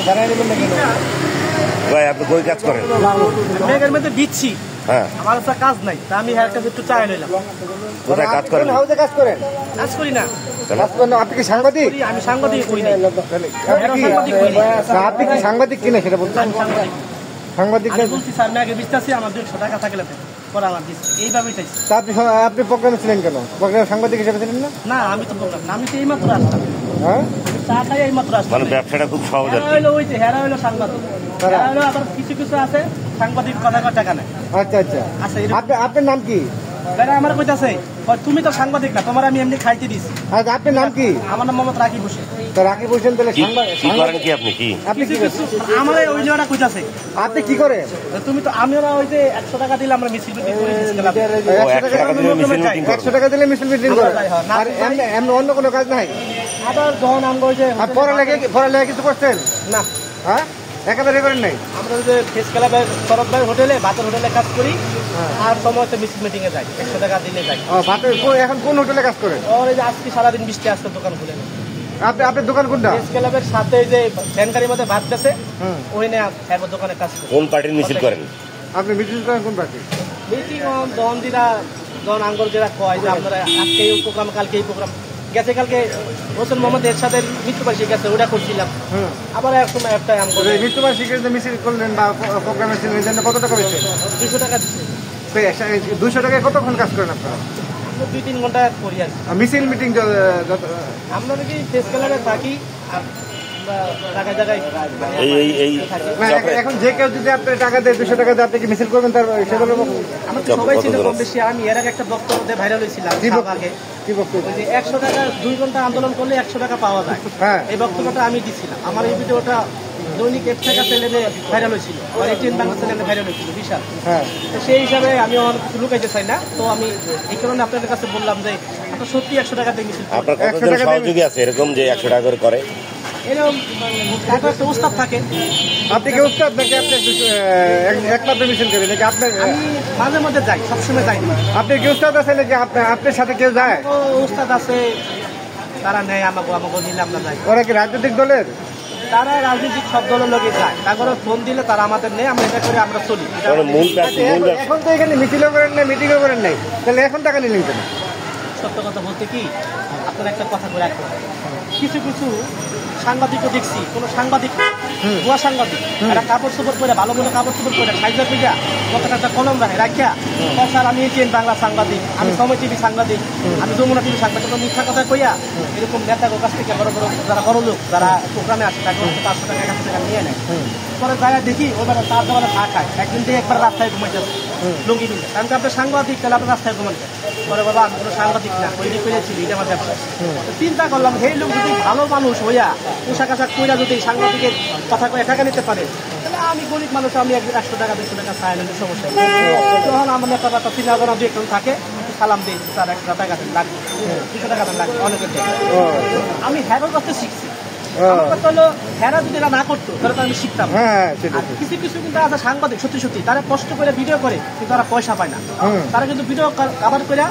জানাই দেবেন না কেন ভাই আপনি কই কাজ করেন? মেঘের মধ্যে দিচ্ছি, হ্যাঁ, আমার কাছে কাজ নাই, তা আমি হ্যাঁ কাছে একটু চাই নিলাম। কোথায় কাজ করেন? হাউসে কাজ করেন? কাজ করি না, কাজ করেন না? আপনি কি সাংবাদিক? আমি সাংবাদিক করি না। আপনি কি সাংবাদিক কিনা সেটা বলতে সাংবাদিক বলছি স্যার মেঘে বিস্তাছি আমার 200 টাকা থাকলে পরে আমার দিচ্ছি, এইভাবেই চাইছি। আপনি প্রোগ্রামে ছিলেন কেন? প্রোগ্রামে সাংবাদিক হিসেবে ছিলেন না? না আমি তো বললাম না, আমি তো এইমাত্র আসলাম। হ্যাঁ, চা খাই এইমাত্র আসলাম। মানে ব্যবসাটা খুব সহজ আর কি। হেরা হইলো সাংবাদিক, হেরা হইলো আবার কিছু কিছু আছে সাংবাদিক কথা টাকা নেয়। আচ্ছা আচ্ছা, আপনার নাম কি? আমার কইতাছে তুমি তো সাংবাদিক না, তোমার আমি এমনি খাইতে দিছি। আচ্ছা, আপনার নাম কি? আমার নাম মোহাম্মদ রাকিব হোসেন। রাকিব হোসেন, তাহলে কি করেন কি আপনি? কি আপনি কি আমার ওই জায়গাটা কইতাছে আপনি কি করেন? তুমি তো আমরা ওই যে 100 টাকা দিলে আমরা মিছিল মিটিং করে 100 টাকা দিলে মিছিল মিটিং করে, আর এমনি অন্য কোনো কাজ নাই? আবার যখন আমরা ওই যে পড়ালেখা কিছু করছেন না, হ্যাঁ একেবারে করেন নাই? আমরা ওই যে ফেস ক্লাবের শরৎ ভাই হোটেলে ভাতের হোটেলে কাজ করি, আর সময় মিছিল মিটিং এ যাই, 100 টাকা দিলে যাই। এখন কোন হোটেলে কাজ করেন? ওর এই যে আজকে সারাদিন বৃষ্টি, আজকে দোকান খুলে নেই। আপনার দোকান কোনটা? ফেস ক্লাবের সাথে ওই যে ভ্যানগাড়ির মধ্যে ভাত বেচে, ওই নিয়ে একবার দোকানে কাজ করি। কোন পার্টির মিছিল করেন? আপনি মিছিল করেন কোন পার্টি? মিটিং দহন দিরা দহন আঙ্গল যেটা কয় যে আপনারা আজকে এই প্রোগ্রাম, কালকে এই প্রোগ্রাম গেছে, কালকে হোসেন মোহাম্মদ এরশাদের মৃত্যুবার্ষিকী গেছে, ওটা করছিলাম। আবার এক সময় একটা মৃত্যুবার্ষিকী মিছিল করলেন বা প্রোগ্রামে ছিলেন, এই জন্য কত টাকা পেয়েছেন? 200 টাকা দিচ্ছে। 200 টাকায় কতক্ষণ কাজ করেন আপনারা? 2-3 ঘন্টা করি আর মিছিল মিটিং আমরা নাকি ফেস ক্লাবে থাকি, আর জায়গায় জায়গায় এখন যে কেউ যদি আপনি টাকা দেয়, 200 টাকা দিয়ে আপনি কি মিছিল করবেন? তার সেগুলো আমরা তো সবাই ছিল কম বেশি। আমি এর আগে একটা বক্তব্য দিয়ে ভাইরাল হয়েছিলাম আগে, কি বক্তব্য? 100 টাকা 2 ঘন্টা আন্দোলন করলে 100 টাকা পাওয়া যায়, এই বক্তব্যটা আমি দিচ্ছিলাম। আমার এই ভিডিওটা দৈনিক এক টাকা চ্যানেলে ভাইরাল হয়েছিল, আর এটিএন বাংলা চ্যানেলে ভাইরাল হয়েছিল বিশাল। তো সেই হিসাবে আমি আমার কিছু লুকাইতে চাই না, তো আমি এই কারণে আপনাদের কাছে বললাম যে আপনার সত্যি 100 টাকা দিয়ে মিছিল। আপনার কতজন সহযোগী আছে এরকম যে 100 টাকা করে? এরকম একটা উস্তাদ থাকে। আপনি কি উস্তাদ নাকি আপনি একমাত্র মিছিল করেন নাকি? আপনার আমি মাঝে মধ্যে যাই, সবসময় যাই। আপনি কি উস্তাদ আছে নাকি আপনার সাথে কেউ যায়? উস্তাদ আছে, তারা নেয় আমাকে নিলে আমরা যাই। ওরা কি রাজনৈতিক দলের? তারা রাজনৈতিক সব দলের লোকে যায়, তারপরে ফোন দিলে তারা আমাদের নেই, আমরা এটা করে আমরা চলি। এখন তো এখানে মিছিলও করেন নাই, মিটিংও করেন নাই, তাহলে এখন টাকা নিলেন কেন? সত্য কথা বলতে কি, আপনার একটা কথা বলে রাখতে হবে, কিছু কিছু সাংবাদিকও দেখছি, কোনো সাংবাদিক ভুয়া সাংবাদিক, একটা কাপড় চোপড় করে, ভালো ভালো কাপড় চোপড় করে, সাইজা পিজা কত একটা কলম রাখে রাখিয়া, স্যার আমি এটিএন বাংলা সাংবাদিক, আমি সময় টিভি সাংবাদিক, আমি যমুনা টিভি সাংবাদিক, মিথ্যা কথা কইয়া এরকম নেতার কাছ থেকে বড় বড় যারা বড় লোক যারা প্রোগ্রামে আসে, তাকে 500 টাকা 1000 টাকা নিয়ে নেয়। পরে জায়গা দেখি ওবার তার দেওয়ালে চা খায়, একদিন দিয়ে একবার রাস্তায় ঘুমাইতে লুঙ্গি নিলে, কারণ আপনার সাংবাদিক, তাহলে আপনার রাস্তায় ঘুমাইতে। পরে বাবা আমি কোনো সাংবাদিক না, ওইটি করেছিল, এটা আমার ব্যবসা। চিন্তা করলাম সেই লোক যদি ভালো মানুষ হইয়া পোশাক আশাক কইরা যদি সাংবাদিকের কথা কয়ে টাকা নিতে পারে, তাহলে আমি গরিব মানুষ, আমি 100 টাকা 200 টাকা চাই না, সমস্যা। তখন আমার নেতারা 3,000 দিয়ে একজন থাকে, সালাম দিই, স্যার 100 টাকা লাগবে, 200 টাকা লাগবে, অনেকের আমি হ্যারোর কাছে শিখছি। আমার কথা হলো হেরা যদি না করতো তাহলে তো আমি শিখতাম। কিছু কিছু কিন্তু আছে সাংবাদিক সত্যি সত্যি তারা কষ্ট করে ভিডিও করে, কিন্তু তারা পয়সা পায় না। তারা কিন্তু ভিডিও কভার করে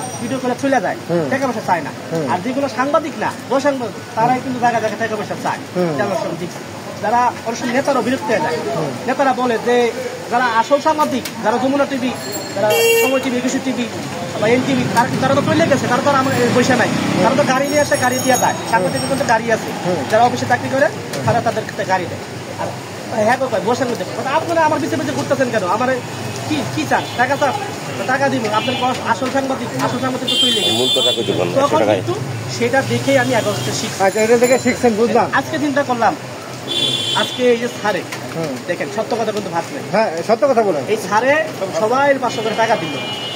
চলে যায়, টাকা পয়সা চায় না। আর যেগুলো সাংবাদিক না, ও সাংবাদিক, তারাই কিন্তু জায়গা জায়গায় টাকা পয়সা চায়। যারা অনেক সময় নেতারও বিরক্ত হয়ে যায়, নেতারা বলে যে যারা আসল সাংবাদিক, যারা যমুনা টিভি, যারা সময় টিভি, একুশে টিভি বা এনটিভি, তারা তো চলে গেছে, তারা তো আমার পয়সা নাই, তারা তো গাড়ি নিয়ে আসে, গাড়ি দিয়ে দেয়। সাংবাদিকের কিন্তু গাড়ি আছে, যারা অফিসে চাকরি করে তারা তাদের গাড়ি দেয়। আর হ্যাঁ কয় বসেন মধ্যে আপনারা আমার পিছিয়ে পিছিয়ে ঘুরতেছেন কেন? আমার কি চান? টাকা চান, টাকা দিব। আপনার আসল সাংবাদিক তো চলে গেছে, তখন কিন্তু সেটা দেখেই আমি আগস্টে শিখছি। বুঝলাম। আজকে চিন্তা করলাম, আজকে এই যে ছাড়ে দেখেন, সত্য কথা কিন্তু ভাবলেন, হ্যাঁ সত্য কথা বলেন, এই ছাড়ে সবাই 500 করে টাকা দিল,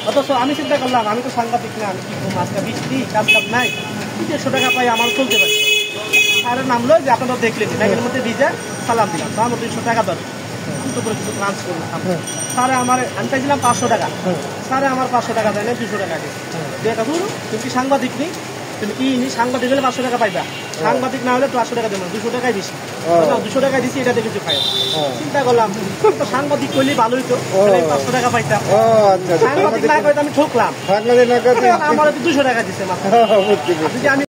অথচ আমি চিন্তা করলাম আমি তো সাংবাদিক না, আমি কি আজকে বৃষ্টি কাজ নাই, 100 টাকা পাই আমার চলতে পারি। স্যারের নামলো যে আপনারা দেখলেন, ব্যাগের মধ্যে ভিজা সালাম দিলাম, তো আমার 200 টাকা দরকার, কিন্তু করে কিছু ট্রান্স করলাম। স্যারে আমার আমি চাইছিলাম 500 টাকা, স্যারে আমার 500 টাকা দেয় না, 200 টাকা দিয়েছে। দেখা ধরুন তুমি কি সাংবাদিক নেই, তুমি কি সাংবাদিক হলে 500 টাকা পাইবা, সাংবাদিক না হলে 500 টাকা দেবো, 200 টাকাই বেশি, 200 টাকা দিচ্ছি, এটা দেখে কিছু খাই। চিন্তা করলাম সাংবাদিক করলেই ভালোই তো, 500 টাকা পাইতাম। সাংবাদিক না করে আমি ঠকলাম, আমার 200 টাকা দিচ্ছে মাত্র। আমি